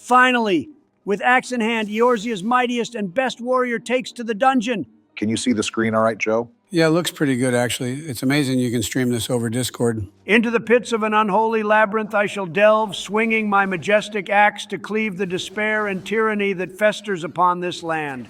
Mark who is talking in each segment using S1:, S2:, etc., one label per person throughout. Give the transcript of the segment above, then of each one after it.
S1: Finally, with axe in hand, Eorzea's mightiest and best warrior takes to the dungeon.
S2: Can you see the screen all right, Joe?
S3: Yeah, it looks pretty good, actually. It's amazing you can stream this over Discord.
S1: Into the pits of an unholy labyrinth I shall delve, swinging my majestic axe to cleave the despair and tyranny that festers upon this land.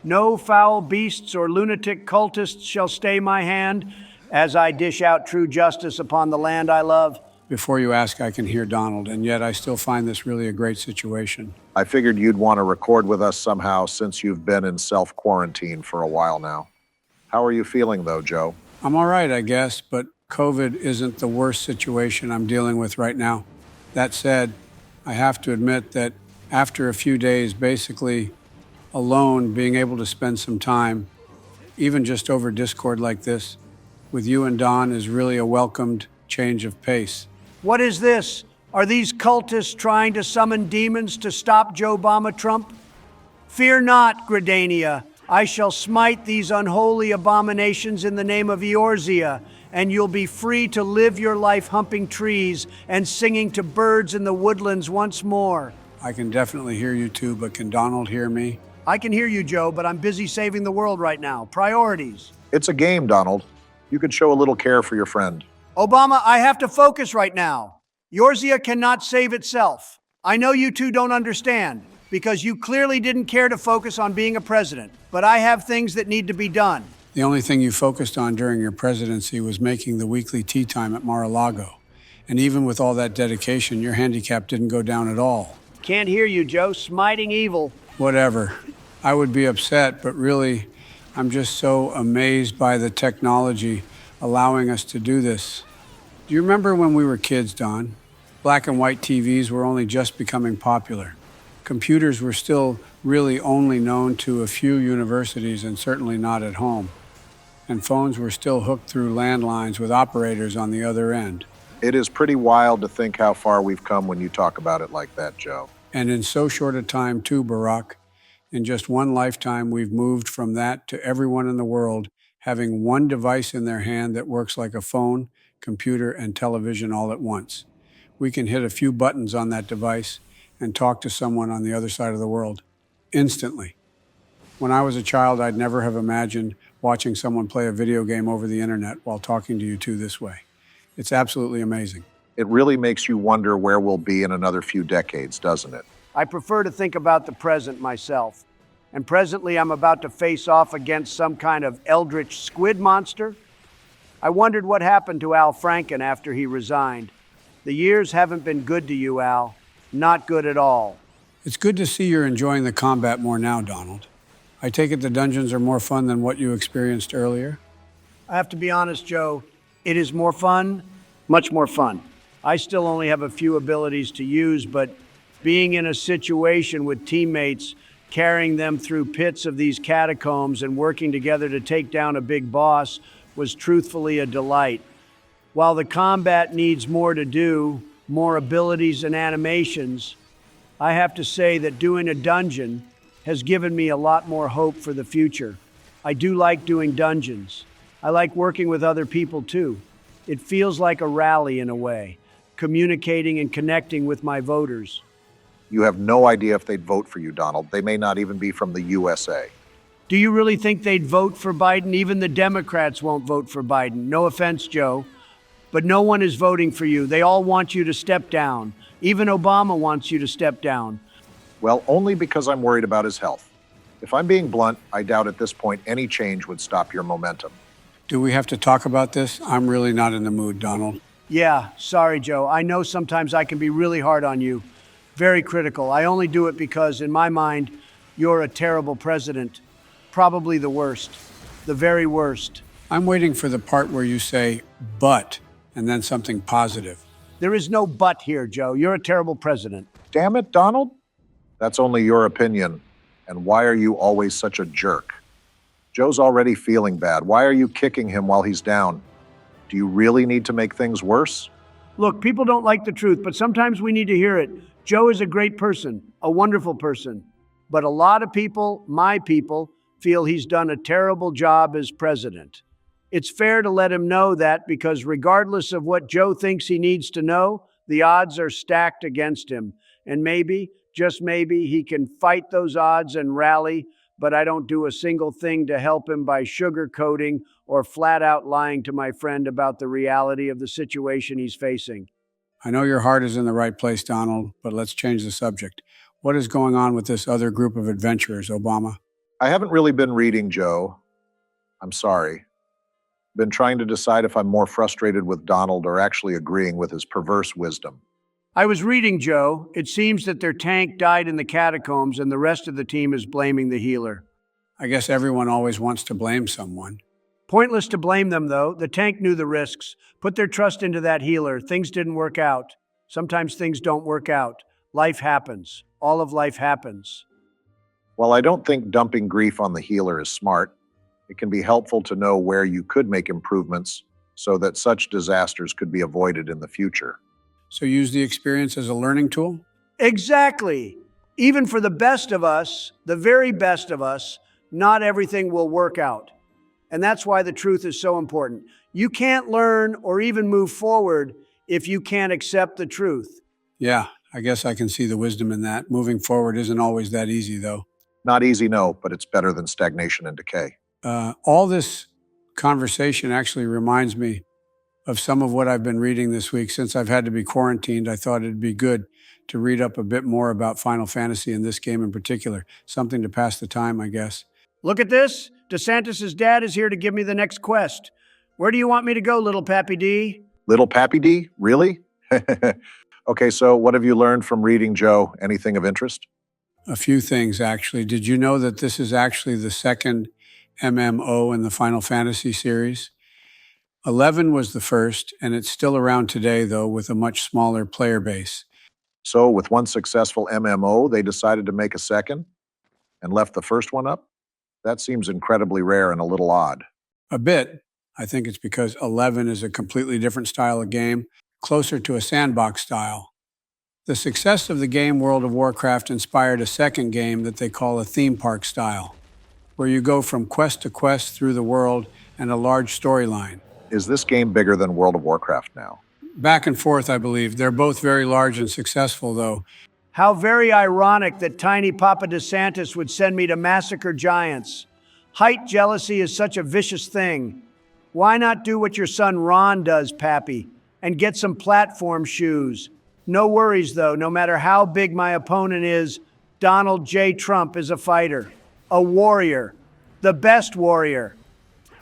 S1: No foul beasts or lunatic cultists shall stay my hand, as I dish out true justice upon the land I love.
S3: Before you ask, I can hear Donald, and yet I still find this really a great situation.
S2: I figured you'd want to record with us somehow since you've been in self-quarantine for a while now. How are you feeling, though, Joe?
S3: I'm all right, I guess, but COVID isn't the worst situation I'm dealing with right now. That said, I have to admit that after a few days basically alone, being able to spend some time, even just over Discord like this, with you and Don is really a welcomed change of pace.
S1: What is this? Are these cultists trying to summon demons to stop Joe Obama Trump? Fear not, Gridania. I shall smite these unholy abominations in the name of Eorzea, and you'll be free to live your life humping trees and singing to birds in the woodlands once more.
S3: I can definitely hear you too, but can Donald hear me?
S1: I can hear you, Joe, but I'm busy saving the world right now. Priorities.
S2: It's a game, Donald. You could show a little care for your friend.
S1: Obama, I have to focus right now. Eorzea cannot save itself. I know you two don't understand, because you clearly didn't care to focus on being a president, but I have things that need to be done.
S3: The only thing you focused on during your presidency was making the weekly tea time at Mar-a-Lago. And even with all that dedication, your handicap didn't go down at all.
S1: Can't hear you, Joe. Smiting evil.
S3: Whatever. I would be upset, but really, I'm just so amazed by the technology allowing us to do this. Do you remember when we were kids, Don? Black and white TVs were only just becoming popular. Computers were still really only known to a few universities and certainly not at home. And phones were still hooked through landlines with operators on the other end.
S2: It is pretty wild to think how far we've come when you talk about it like that, Joe.
S3: And in so short a time, too, Barack. In just one lifetime, we've moved from that to everyone in the world having one device in their hand that works like a phone, computer, and television all at once. We can hit a few buttons on that device and talk to someone on the other side of the world instantly. When I was a child, I'd never have imagined watching someone play a video game over the internet while talking to you two this way. It's absolutely amazing.
S2: It really makes you wonder where we'll be in another few decades, doesn't it?
S1: I prefer to think about the present myself. And presently I'm about to face off against some kind of eldritch squid monster. I wondered what happened to Al Franken after he resigned. The years haven't been good to you, Al. Not good at all.
S3: It's good to see you're enjoying the combat more now, Donald. I take it the dungeons are more fun than what you experienced earlier?
S1: I have to be honest, Joe. It is more fun, much more fun. I still only have a few abilities to use, but being in a situation with teammates, carrying them through pits of these catacombs and working together to take down a big boss was truthfully a delight. While the combat needs more to do, more abilities and animations, I have to say that doing a dungeon has given me a lot more hope for the future. I do like doing dungeons. I like working with other people too. It feels like a rally in a way, communicating and connecting with my voters.
S2: You have no idea if they'd vote for you, Donald. They may not even be from the USA.
S1: Do you really think they'd vote for Biden? Even the Democrats won't vote for Biden. No offense, Joe. But no one is voting for you. They all want you to step down. Even Obama wants you to step down.
S2: Well, only because I'm worried about his health. If I'm being blunt, I doubt at this point any change would stop your momentum.
S3: Do we have to talk about this? I'm really not in the mood, Donald.
S1: Yeah, sorry, Joe. I know sometimes I can be really hard on you. Very critical. I only do it because, in my mind, you're a terrible president. Probably the worst. The very worst.
S3: I'm waiting for the part where you say, but, and then something positive.
S1: There is no but here, Joe. You're a terrible president.
S2: Damn it, Donald. That's only your opinion. And why are you always such a jerk? Joe's already feeling bad. Why are you kicking him while he's down? Do you really need to make things worse?
S1: Look, people don't like the truth, but sometimes we need to hear it. Joe is a great person, a wonderful person. But a lot of people, my people, feel he's done a terrible job as president. It's fair to let him know that because regardless of what Joe thinks he needs to know, the odds are stacked against him. And maybe, Just maybe he can fight those odds and rally, but I don't do a single thing to help him by sugarcoating or flat out lying to my friend about the reality of the situation he's facing.
S3: I know your heart is in the right place, Donald, but let's change the subject. What is going on with this other group of adventurers, Obama?
S2: I haven't really been reading, Joe. I'm sorry. Been trying to decide if I'm more frustrated with Donald or actually agreeing with his perverse wisdom.
S1: I was reading, Joe. It seems that their tank died in the catacombs and the rest of the team is blaming the healer.
S3: I guess everyone always wants to blame someone.
S1: Pointless to blame them, though. The tank knew the risks, put their trust into that healer. Things didn't work out. Sometimes things don't work out. Life happens. All of life happens.
S2: While I don't think dumping grief on the healer is smart, it can be helpful to know where you could make improvements so that such disasters could be avoided in the future.
S3: So use the experience as a learning tool?
S1: Exactly. Even for the best of us, the very best of us, not everything will work out. And that's why the truth is so important. You can't learn or even move forward if you can't accept the truth.
S3: Yeah, I guess I can see the wisdom in that. Moving forward isn't always that easy, though.
S2: Not easy, no, but it's better than stagnation and decay.
S3: All this conversation actually reminds me of some of what I've been reading this week. Since I've had to be quarantined, I thought it'd be good to read up a bit more about Final Fantasy and this game in particular. Something to pass the time, I guess.
S1: Look at this. DeSantis' dad is here to give me the next quest. Where do you want me to go, little Pappy D?
S2: Little Pappy D? Really? Okay, so what have you learned from reading, Joe? Anything of interest?
S3: A few things, actually. Did you know that this is actually the second MMO in the Final Fantasy series? 11 was the first, and it's still around today, though, with a much smaller player base.
S2: So with one successful MMO, they decided to make a second and left the first one up? That seems incredibly rare and a little odd.
S3: A bit. I think it's because 11 is a completely different style of game, closer to a sandbox style. The success of the game World of Warcraft inspired a second game that they call a theme park style, where you go from quest to quest through the world and a large storyline.
S2: Is this game bigger than World of Warcraft now?
S3: Back and forth, I believe. They're both very large and successful, though.
S1: How very ironic that tiny Papa DeSantis would send me to massacre giants. Height jealousy is such a vicious thing. Why not do what your son Ron does, Pappy, and get some platform shoes? No worries, though. No matter how big my opponent is, Donald J. Trump is a fighter, a warrior, the best warrior.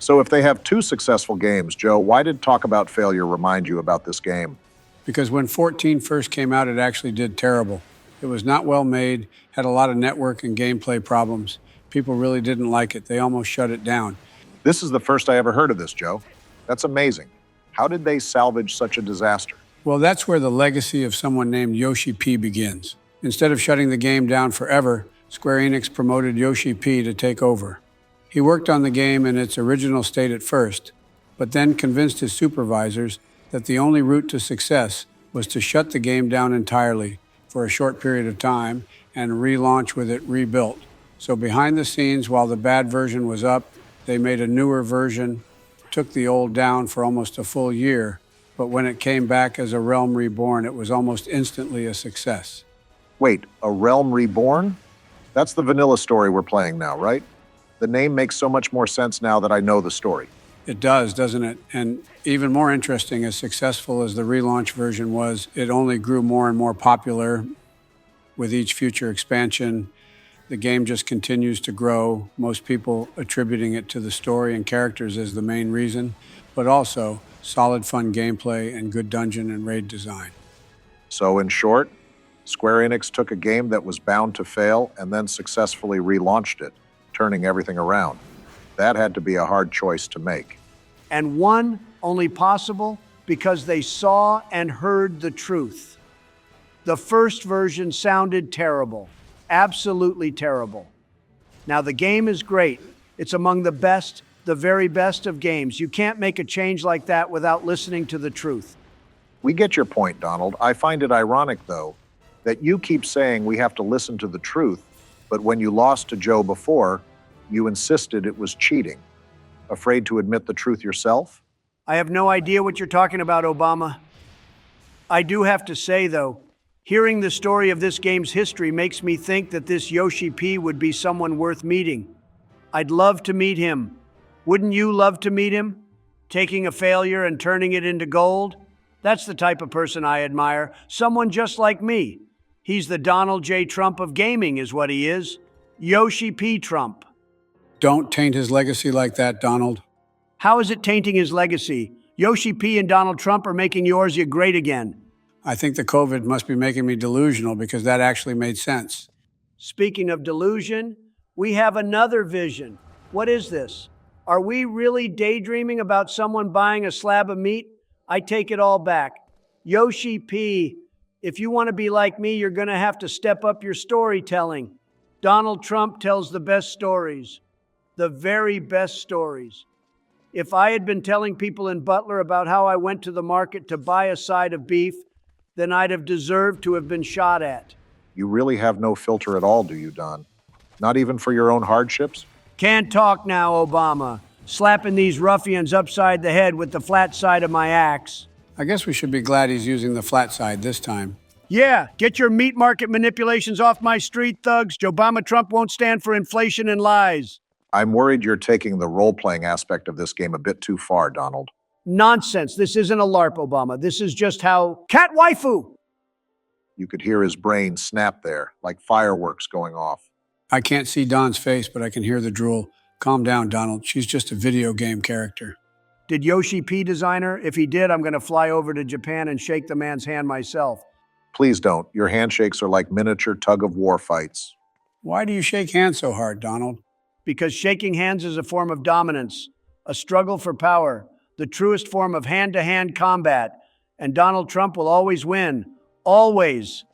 S2: So if they have two successful games, Joe, why did talk about failure remind you about this game?
S3: Because when 14 first came out, it actually did terrible. It was not well made, had a lot of network and gameplay problems. People really didn't like it. They almost shut it down.
S2: This is the first I ever heard of this, Joe. That's amazing. How did they salvage such a disaster?
S3: Well, that's where the legacy of someone named Yoshi-P begins. Instead of shutting the game down forever, Square Enix promoted Yoshi-P to take over. He worked on the game in its original state at first, but then convinced his supervisors that the only route to success was to shut the game down entirely for a short period of time and relaunch with it rebuilt. So behind the scenes, while the bad version was up, they made a newer version, took the old down for almost a full year, but when it came back as a Realm Reborn, it was almost instantly a success.
S2: Wait, a Realm Reborn? That's the vanilla story we're playing now, right? The name makes so much more sense now that I know the story.
S3: It does, doesn't it? And even more interesting, as successful as the relaunch version was, it only grew more and more popular with each future expansion. The game just continues to grow, most people attributing it to the story and characters as the main reason, but also solid fun gameplay and good dungeon and raid design.
S2: So in short, Square Enix took a game that was bound to fail and then successfully relaunched it, turning everything around. That had to be a hard choice to make.
S1: And one only possible because they saw and heard the truth. The first version sounded terrible, absolutely terrible. Now the game is great. It's among the best, the very best of games. You can't make a change like that without listening to the truth.
S2: We get your point, Donald. I find it ironic, though, that you keep saying we have to listen to the truth, but when you lost to Joe before, you insisted it was cheating. Afraid to admit the truth yourself?
S1: I have no idea what you're talking about, Obama. I do have to say, though, Hearing the story of this game's history makes me think that this Yoshi-P would be someone worth meeting. I'd love to meet him. Wouldn't you love to meet him? Taking a failure and turning it into gold? That's the type of person I admire. Someone just like me. He's the Donald J. Trump of gaming is what he is. Yoshi-P Trump.
S3: Don't taint his legacy like that, Donald.
S1: How is it tainting his legacy? Yoshi-P and Donald Trump are making Eorzea great again.
S3: I think the COVID must be making me delusional because that actually made sense.
S1: Speaking of delusion, we have another vision. What is this? Are we really daydreaming about someone buying a slab of meat? I take it all back. Yoshi-P, if you want to be like me, you're going to have to step up your storytelling. Donald Trump tells the best stories, the very best stories. If I had been telling people in Butler about how I went to the market to buy a side of beef, then I'd have deserved to have been shot at.
S2: You really have no filter at all, do you, Don? Not even for your own hardships?
S1: Can't talk now, Obama. Slapping these ruffians upside the head with the flat side of my axe.
S3: I guess we should be glad he's using the flat side this time.
S1: Yeah, get your meat market manipulations off my street, thugs. Obama Trump won't stand for inflation and lies.
S2: I'm worried you're taking the role-playing aspect of this game a bit too far, Donald.
S1: Nonsense. This isn't a LARP, Obama. This is just how... Cat waifu!
S2: You could hear his brain snap there, like fireworks going off.
S3: I can't see Don's face, but I can hear the drool. Calm down, Donald. She's just a video game character.
S1: Did Yoshi-P design her? If he did, I'm going to fly over to Japan and shake the man's hand myself.
S2: Please don't. Your handshakes are like miniature tug-of-war fights.
S3: Why do you shake hands so hard, Donald?
S1: Because shaking hands is a form of dominance, a struggle for power, the truest form of hand-to-hand combat, and Donald Trump will always win. Always.